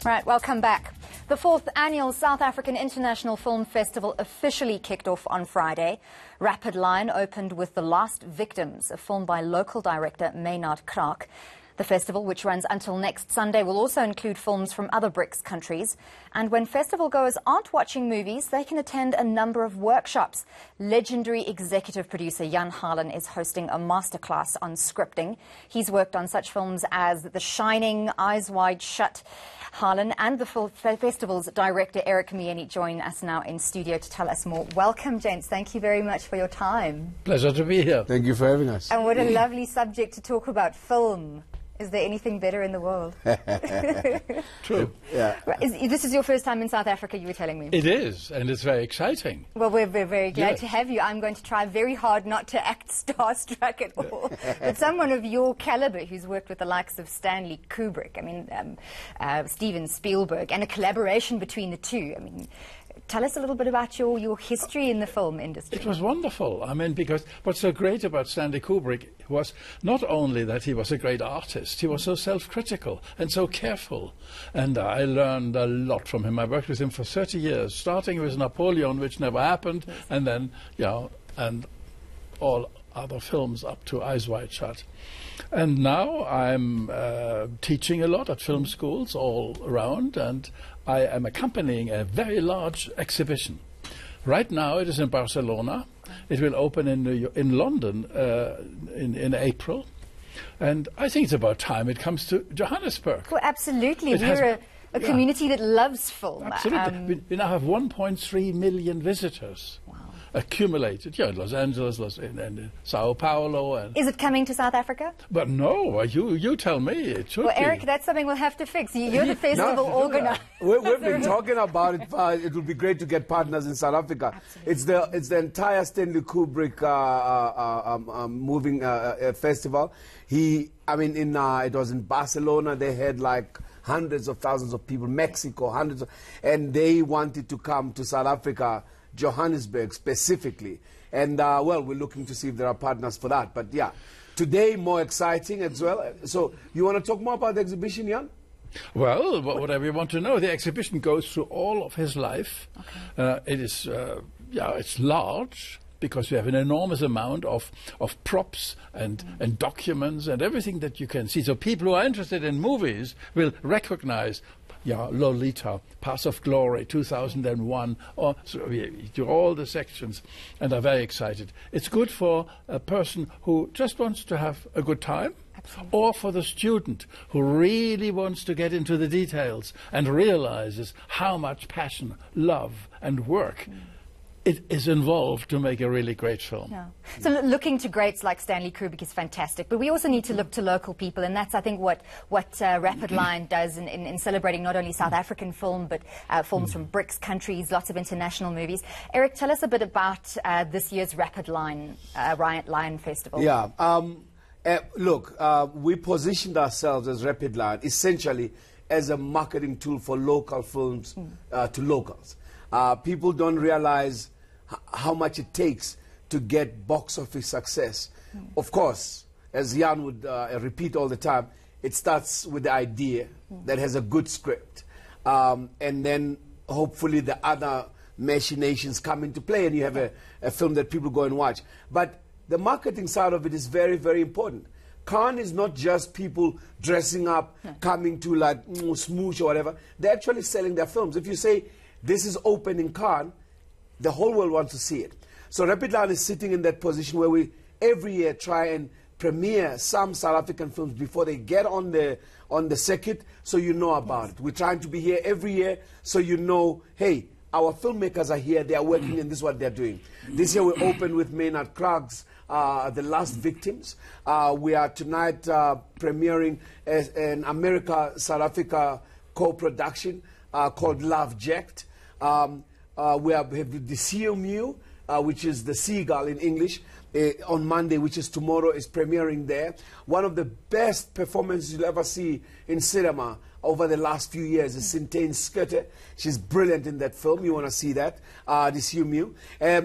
Right, welcome back. The 4th annual South African International Film Festival officially kicked off on Friday. Rapid Line opened with The Last Victims, a film by local director Maynard Kraack. The festival, which runs until next Sunday, will also include films from other BRICS countries. And when festival goers aren't watching movies, they can attend a number of workshops. Legendary executive producer Jan Harlan is hosting a masterclass on scripting. He's worked on such films as The Shining, Eyes Wide Shut. Harlan and the festival's director Eric Miyeni join us now in studio to tell us more. Welcome, gents. Thank you very much for your time. Pleasure to be here. Thank you for having us. And what a lovely subject to talk about, film. Is there anything better in the world? True. Yeah. This is your first time in South Africa, you were telling me. It is, and it's very exciting. Well, we're very glad Yes. to have you. I'm going to try very hard not to act starstruck at all. But someone of your caliber who's worked with the likes of Stanley Kubrick, Steven Spielberg, and a collaboration between the two. I mean, tell us a little bit about your history in the film industry. It was wonderful. I mean, because what's so great about Stanley Kubrick was not only that he was a great artist, he was so self-critical and so careful. And I learned a lot from him. I worked with him for 30 years, starting with Napoleon, which never happened, and then, and all other films up to Eyes Wide Shut. And now I'm teaching a lot at film schools all around, and I am accompanying a very large exhibition. Right now it is in Barcelona. It will open in London in April. And I think it's about time it comes to Johannesburg. Well, absolutely. We're a community that loves film. Absolutely. We now have 1.3 million visitors. Wow. Accumulated, in Los Angeles, and Sao Paulo. And Is it coming to South Africa? but no, you tell me. It should Well, be. Eric, that's something we'll have to fix. You're the festival organizer. We've been talking about it. It would be great to get partners in South Africa. Absolutely. It's the entire Stanley Kubrick moving festival. It was in Barcelona. They had like hundreds of thousands of people. Mexico, and they wanted to come to South Africa. Johannesburg specifically, and we're looking to see if there are partners for that. But yeah, today more exciting as well. So you want to talk more about the exhibition, Jan? Well, whatever you want to know. The exhibition goes through all of his life. Okay. It is, it's large because we have an enormous amount of props and documents and everything that you can see. So people who are interested in movies will recognize Lolita, Path of Glory, 2001, so we do all the sections and are very excited. It's good for a person who just wants to have a good time. Absolutely. Or for the student who really wants to get into the details and realizes how much passion, love and work it is involved to make a really great film. Yeah. So looking to greats like Stanley Kubrick is fantastic, but we also need to look to local people, and that's, I think, what Rapid Line does in celebrating not only South African film, but films from BRICS countries, lots of international movies. Eric, tell us a bit about this year's Rapid Line Line Festival. Yeah. Look, we positioned ourselves as Rapid Line essentially as a marketing tool for local films to locals. People don't realize how much it takes to get box office success. Of course, as Jan would repeat all the time, it starts with the idea that has a good script. And then hopefully the other machinations come into play and you have a film that people go and watch. But the marketing side of it is very, very important. Cannes is not just people dressing up, coming to like smoosh or whatever. They're actually selling their films. If you say, this is open in Cannes, the whole world wants to see it. So Rapid Line is sitting in that position where we every year try and premiere some South African films before they get on the circuit, so you know about it. We're trying to be here every year so you know, hey, our filmmakers are here, they are working and this is what they're doing. This year we opened with Maynard Kraack's The Last Victims. We are tonight premiering an America-South Africa co-production called Love Jacked. We have the CMU, which is the seagull in English, on Monday, which is tomorrow, is premiering there. One of the best performances you'll ever see in cinema over the last few years is Sintain Skirte. She's brilliant in that film. You want to see that, the Siu Miu.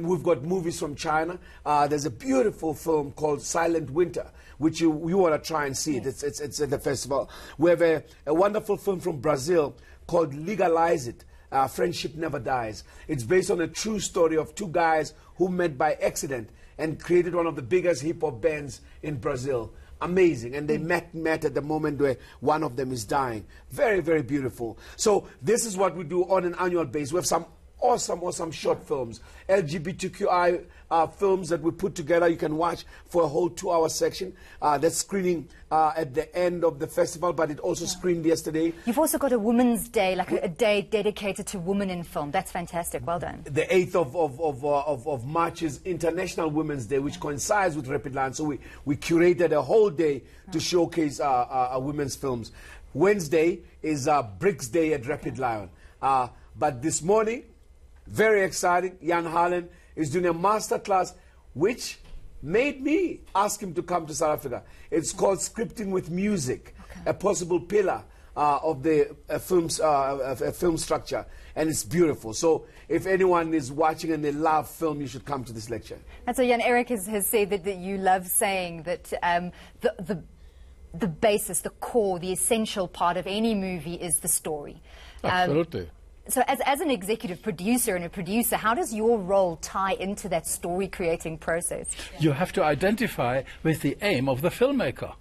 We've got movies from China. There's a beautiful film called Silent Winter, which you want to try and see it. It's at the festival. We have a wonderful film from Brazil called Legalize It. Friendship Never Dies. It's based on a true story of two guys who met by accident and created one of the biggest hip-hop bands in Brazil. Amazing. And they met at the moment where one of them is dying. Very, very beautiful. So this is what we do on an annual basis. We have some awesome short films, LGBTQI films that we put together. You can watch for a whole 2-hour section. That's screening at the end of the festival, but it also screened yesterday. You've also got a Women's Day, like a day dedicated to women in film. That's fantastic. Well done. The 8th of March is International Women's Day, which coincides with Rapid Lion. So we curated a whole day to showcase women's films. Wednesday is Bricks Day at Rapid Lion. But this morning, very exciting, Jan Harlan is doing a master class which made me ask him to come to South Africa. It's called Scripting with Music, a possible pillar of the film structure, and it's beautiful. So if anyone is watching and they love film, you should come to this lecture. And so Jan, Eric has said that you love saying that the basis, the core, the essential part of any movie is the story. Absolutely. So as an executive producer and a producer, how does your role tie into that story-creating process? You have to identify with the aim of the filmmaker.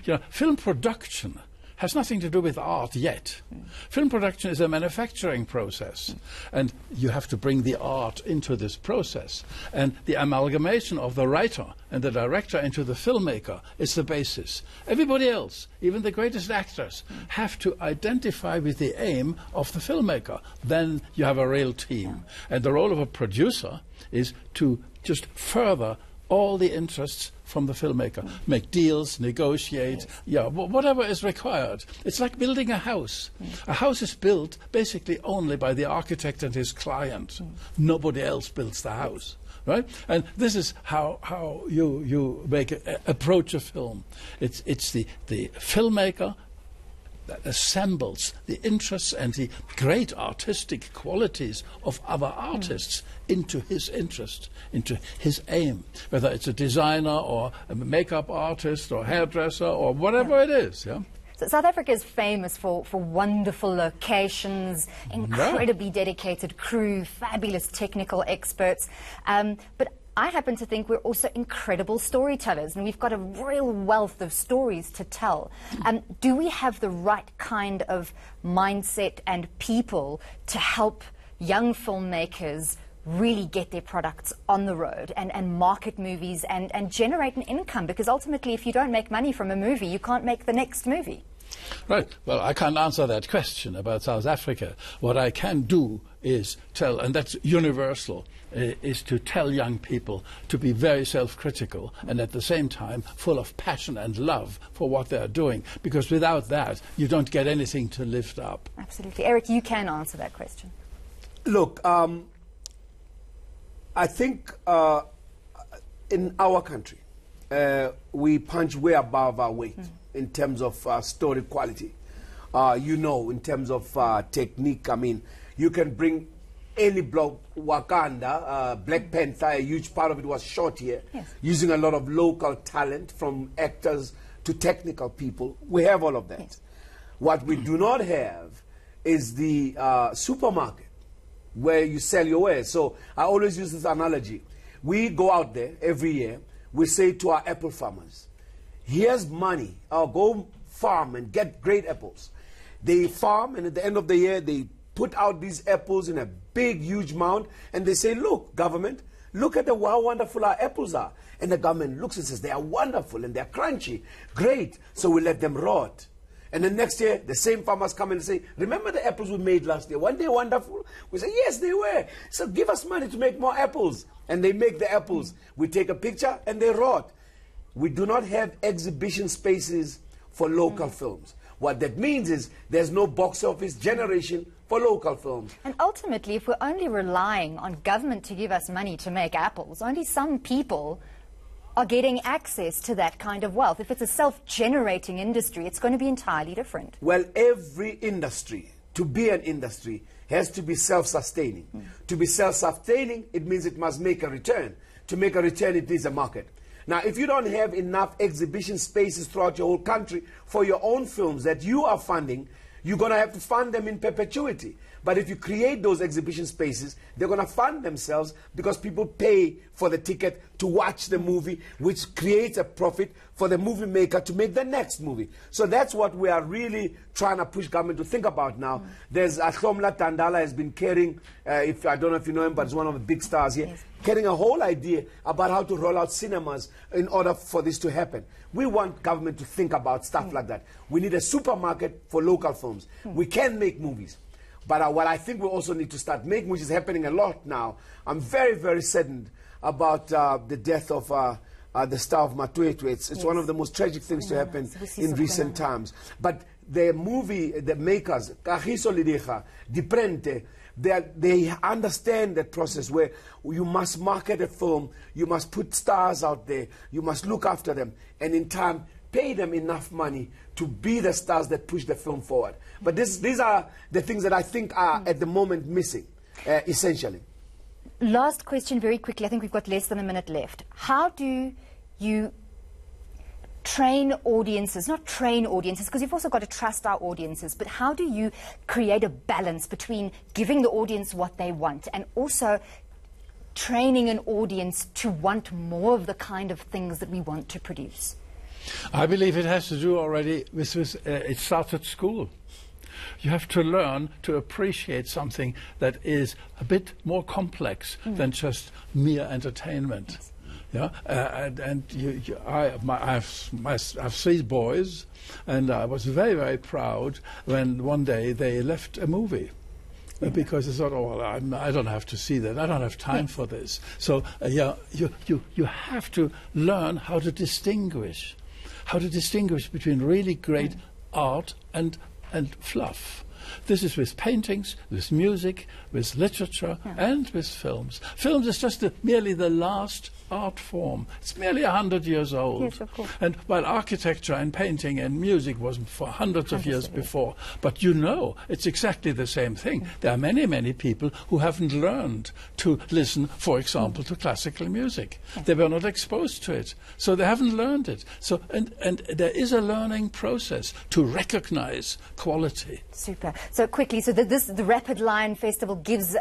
You know, film production has nothing to do with art yet. Film production is a manufacturing process, and you have to bring the art into this process. And the amalgamation of the writer and the director into the filmmaker is the basis. Everybody else, even the greatest actors, have to identify with the aim of the filmmaker. Then you have a real team. And the role of a producer is to just further all the interests from the filmmaker. Make deals, negotiate, whatever is required. It's like building a house. A house is built basically only by the architect and his client. Nobody else builds the house. Right? And this is how you approach a film. It's the filmmaker that assembles the interests and the great artistic qualities of other artists into his interest, into his aim, whether it's a designer or a makeup artist or hairdresser or whatever it is. Yeah? So South Africa is famous for wonderful locations, incredibly dedicated crew, fabulous technical experts. But I happen to think we're also incredible storytellers, and we've got a real wealth of stories to tell. Do we have the right kind of mindset and people to help young filmmakers really get their products on the road and market movies and generate an income? Because ultimately, if you don't make money from a movie, you can't make the next movie. Right. Well, I can't answer that question about South Africa. What I can do is tell, and that's universal, is to tell young people to be very self-critical and at the same time full of passion and love for what they're doing, because without that you don't get anything to lift up. Absolutely. Eric, you can answer that question. Look, I think in our country we punch way above our weight in terms of story quality. In terms of technique, I mean, you can bring any block, Wakanda, Black Panther, a huge part of it was shot here, using a lot of local talent from actors to technical people. We have all of that. Yes. What we do not have is the supermarket where you sell your wares. So I always use this analogy. We go out there every year, we say to our apple farmers, here's money, go farm and get great apples. They farm, and at the end of the year, they put out these apples in a big, huge mound, and they say, look, government, look at how wonderful our apples are. And the government looks and says, they are wonderful and they're crunchy. Great. So we let them rot. And then next year, the same farmers come and say, remember the apples we made last year? Weren't they wonderful? We say, yes, they were. So give us money to make more apples. And they make the apples. We take a picture and they rot. We do not have exhibition spaces for local films. What that means is there's no box office generation for local films. And ultimately, if we're only relying on government to give us money to make apples, only some people are getting access to that kind of wealth. If it's a self-generating industry, it's going to be entirely different. Well, every industry, to be an industry, has to be self-sustaining. To be self-sustaining, it means it must make a return. To make a return, it needs a market. Now, if you don't have enough exhibition spaces throughout your whole country for your own films that you are funding, you're going to have to fund them in perpetuity. But if you create those exhibition spaces, they're going to fund themselves because people pay for the ticket to watch the movie, which creates a profit for the movie maker to make the next movie. So that's what we are really trying to push government to think about now. There's Ahlomla Tandala has been carrying, I don't know if you know him, but he's one of the big stars here, carrying a whole idea about how to roll out cinemas in order for this to happen. We want government to think about stuff like that. We need a supermarket for local films. We can make movies. But what I think we also need to start making, which is happening a lot now, I'm very, very saddened about the death of the star of Matwetwe. It's one of the most tragic things to happen in recent times. But the movie, the makers, Kagiso Lideja, Diprente, they understand that process where you must market a film, you must put stars out there, you must look after them, and in time, pay them enough money to be the stars that push the film forward. But these are the things that I think are at the moment missing, essentially. Last question very quickly. I think we've got less than a minute left. How do you train audiences, not train audiences, because you've also got to trust our audiences, but how do you create a balance between giving the audience what they want and also training an audience to want more of the kind of things that we want to produce? I believe it has to do already with it starts at school. You have to learn to appreciate something that is a bit more complex than just mere entertainment. Yeah, I have 3 boys, and I was very, very proud when one day they left a movie. Because they thought, oh, well, I don't have to see that. I don't have time for this. So, you have to learn how to distinguish between really great art and fluff. This is with paintings, with music, with literature, and with films. Films is just merely the last art form. It's merely 100 years old. Yes, of course. And while architecture and painting and music was for hundreds of years before. But you know, it's exactly the same thing. There are many, many people who haven't learned to listen, for example, to classical music. They were not exposed to it, so they haven't learned it. So, and there is a learning process to recognize quality. Super. So quickly, so the Rapid Line Festival gives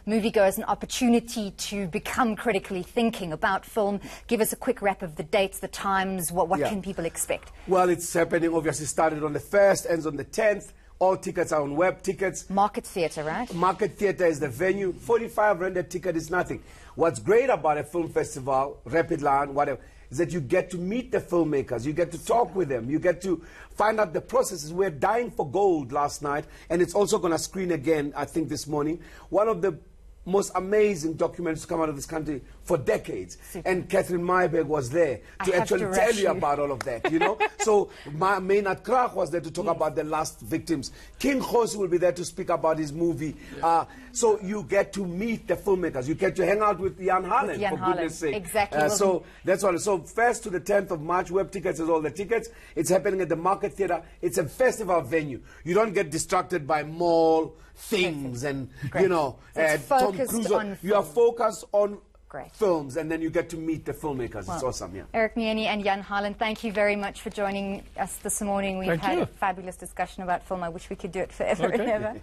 moviegoers an opportunity to become critically thinking about film. Give us a quick wrap of the dates, the times, what can people expect? Well, it's happening, obviously, started on the 1st, ends on the 10th. All tickets are on web tickets. Market Theatre, right? Market Theatre is the venue. 45 rand a ticket is nothing. What's great about a film festival, Rapid Line, whatever, is that you get to meet the filmmakers, you get to talk with them, you get to find out the processes. We're dying for gold last night, and it's also going to screen again, I think, this morning. One of the most amazing documentaries to come out of this country for decades. Super. And Catherine Meyerberg was there to actually tell you about all of that, you know. So Maynard Krag was there to talk about the last victims. King Khosi will be there to speak about his movie. So you get to meet the filmmakers. You get to hang out with Jan Harlan, for goodness sake. Exactly. So that's all. So 1st to the 10th of March, web tickets is all the tickets. It's happening at the Market Theatre. It's a festival venue. You don't get distracted by mall things and, you know, Tom Cruise. You are focused on films, and then you get to meet the filmmakers. Well, it's awesome, yeah. Eric Miyeni and Jan Harlan, thank you very much for joining us this morning. We've had a fabulous discussion about film. I wish we could do it forever and ever.